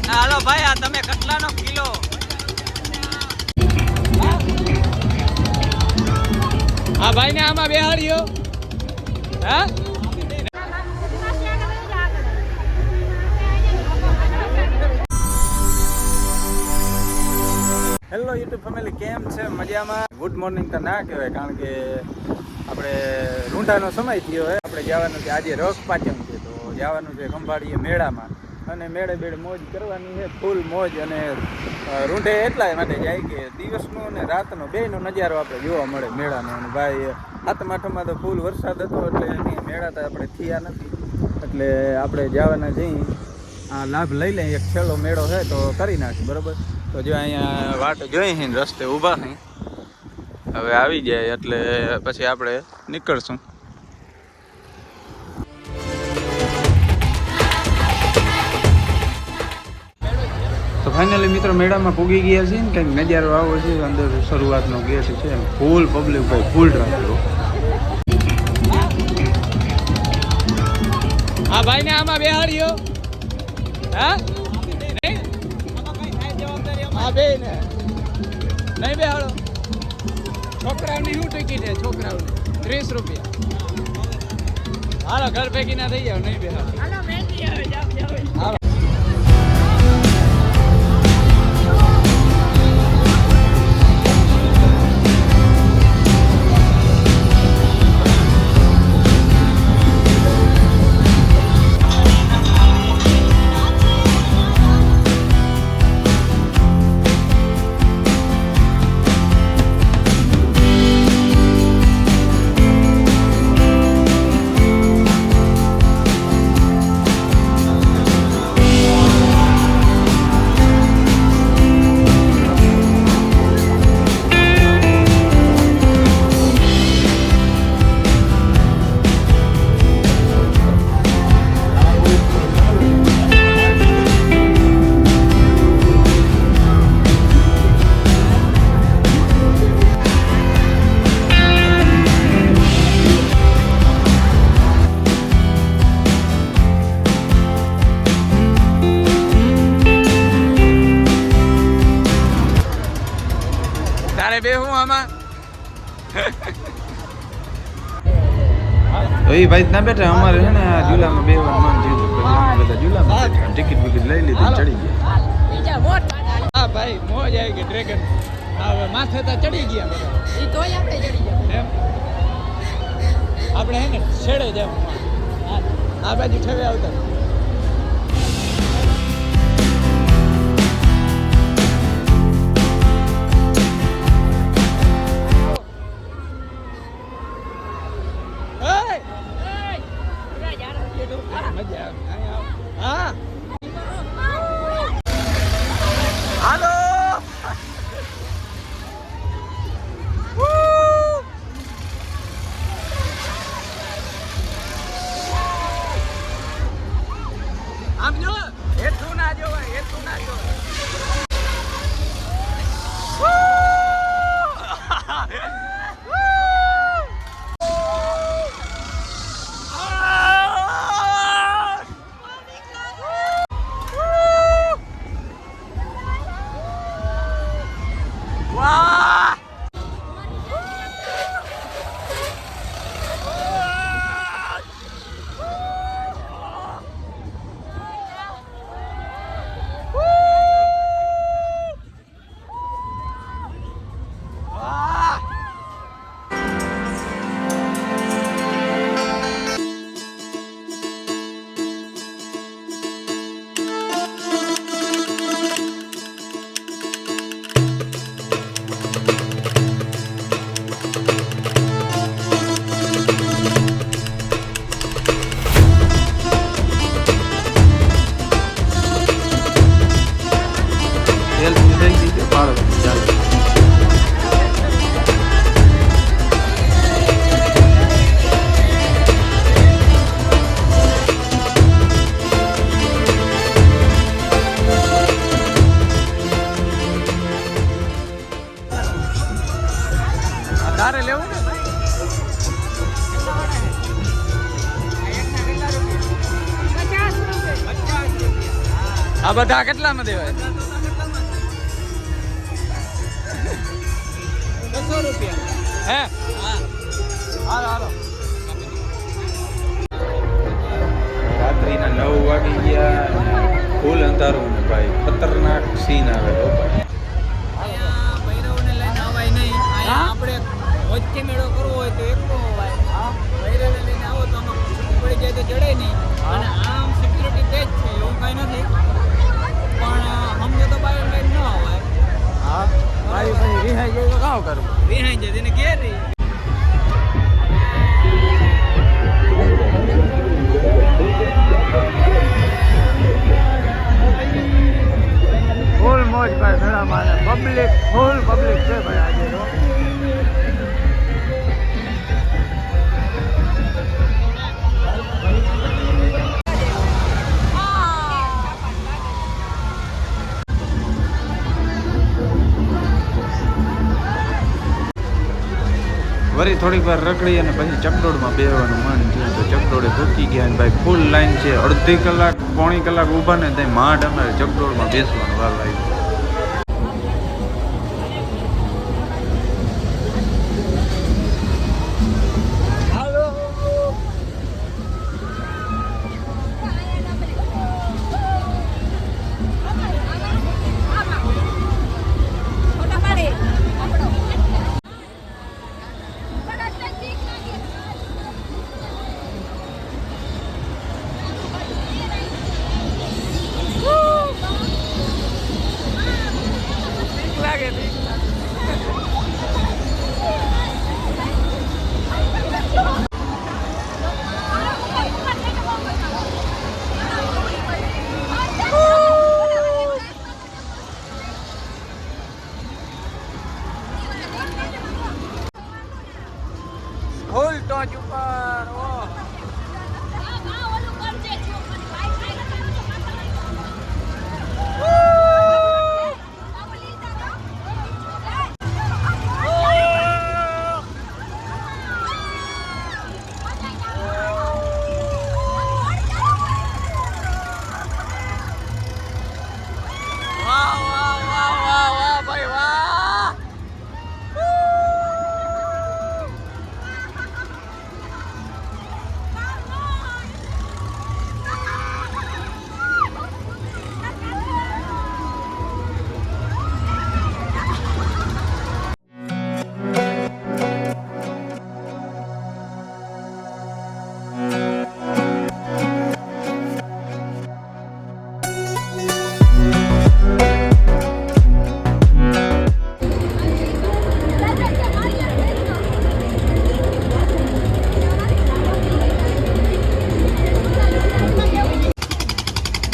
હાલો ભાઈ, આ તમે કેટલાનો કિલો? આ ભાઈ ને આમાં બેહાડ્યો. હા, હેલો યુટ્યુબ ફેમિલી, કેમ છે? મજામાં? ગુડ મોર્નિંગ તો ના કહેવાય, કારણ કે આપણે રૂંઢાનો સમય થયો હોય. આપણે જવાનું છે આજે રખ પાચમ છે, તો જવાનું છે ખંભાળીએ મેળામાં, અને મેળે બેડે મોજ કરવાની છે, ફૂલ મોજ. અને રૂંઢે એટલા માટે જાય કે દિવસનો અને રાતનો બેયનો નજારો આપણે જોવા મળે મેળાનો. અને ભાઈ સાતમ આઠમમાં તો ફૂલ વરસાદ હતો, એટલે મેળા તો આપણે થયા નથી, એટલે આપણે જવાના જઈ આ લાભ લઈ લઈએ. એક છેલ્લો મેળો છે તો કરી નાખી, બરાબર? તો જો અહીંયા વાટ જોઈ ને રસ્તે ઊભા નહીં, હવે આવી જાય એટલે પછી આપણે નીકળશું. તો ફાઇનલી મિત્રો મેળામાં પૂગી ગયા છે ને, કંઈક નજારો આવો છે. અંદર શરૂઆતનો ગેટ છે, ફૂલ પબ્લિક ભાઈ, ફૂલ રાખેલો. હા ભાઈ ને આમાં બેહાડ્યો. હા, હા બે ને નહીં બેહાડો. છોકરાઓની શું ટિકિટ છે? છોકરાઓની 30 રૂપિયા. હાલો ઘર ભેગી ના થઈ જાવ, નહીં બેહાડો. હાલો. બેહું આમાં તો એ ભાઈ ના બેઠા. અમારે છે ને આ ઝૂલામાં બેહવાનું મન થયું, પછી અમે બધા ઝૂલામાં ટિકિટ બિકિટ લઈ લીધી, ચડી ગયા. હા ભાઈ, મોજ આવી ગઈ. ડ્રેગન હવે માથે તો ચડી ગયા બધા. એ તોય આપણે ચડી ગયા એમ. આપણે હે ને છેડે જાવ, આ બાજુ ઠેવે આવતા. હા હાલો. આમ જો, એટલું ના જોવાય, એટલું ના જોવાય. આ બધા કેટલામાં દેવાય? 200 રૂપિયા. હે હા, હાલો હાલો. રાત્રિના 9 વાગી ગયા અને ફૂલ અંધારું ને ભાઈ ખતરનાક સીન આવે તો ભાઈ. અહીંયા ભૈરવને લઈને અવાય નહીં. અહીંયા આપણે વચ્ચે મેળો કરવો હોય તો એકલો અવાય. ભૈરવને લઈને આવો તો આમાં પડી જાય તો જડે નહીં. અને આમ સિક્યુરિટી તે જ છે, એવું કંઈ નથી. પણ અમને તો બહાર લઈને ન અવાય. હા ભાઈ ભાઈ રિહાઈ જાય તો કામ કરું. રિહાઈ જાય તેને ઘેર રહી. ફૂલ મોજ ભાઈ મેળામાં પબ્લિક ફૂલ પબ્લિક છે ભાઈ આજે તો. વળી થોડીક વાર રખડી અને પછી ચકડોળમાં બેસવાનું મન થયું તો ચકડોળે ભૂકી ગયા અને ભાઈ ફૂલ લાઈન છે. અડધી કલાક પોણી કલાક ઊભા ને ત્યાં માંડ અમારે ચકડોળમાં બેસવાનું વાર લાગ્યું. ફૂલ ટોચ ઉપર ઓહ.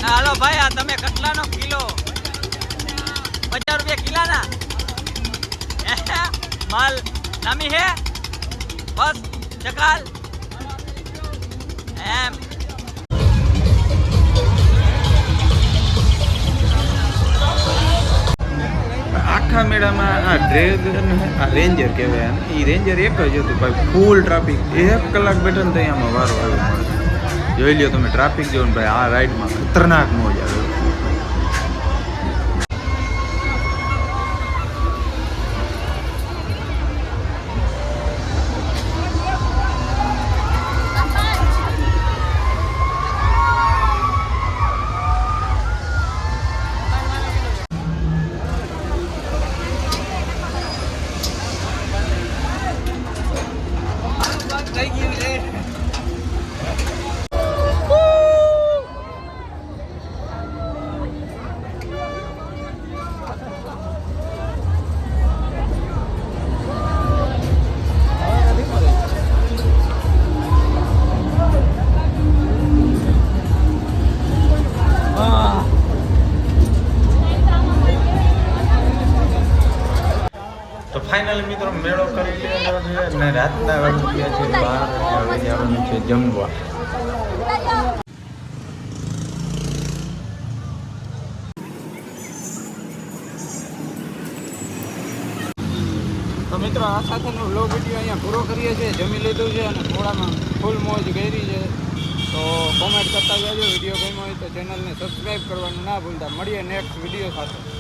હાલો ભાઈ, આ તમે કેટલાનો કિલો? 50 રૂપિયા કિલાના. માલ નામી હે બસ ચકાલ એમ. આખા મેળામાં આ ડ્રેગન આ રેન્જર કહેવાય ને એ રેન્જર એક જ હતું ભાઈ. ફૂલ ટ્રાફિક 1 કલાક બેઠા ને તો અહીંયામાં વારો આવ્યો. જોઈ લ્યો તમે ટ્રાફિક જોવો ને ભાઈ. આ રાઈડમાં ખતરનાક મોજ આવે. થઈ ગયું છે. તો ફાઇનલી મિત્રો મેળો કરી લીધો છે અને રાતના વાગી ગયા છે 12 હવે જવાનું છે જમવા. તો મિત્રો આ સાથેનો વ્લોગ વિડીયો અહીંયા પૂરો કરીએ છીએ. જમી લીધું છે અને થોડામાં ફૂલ મોજ કરી છે. તો કોમેન્ટ કરતા જજો. વિડીયો ગમ્યો હોય તો ચેનલને સબસ્ક્રાઈબ કરવાનું ના ભૂલતા. મળીએ નેક્સ્ટ વિડીયો સાથે.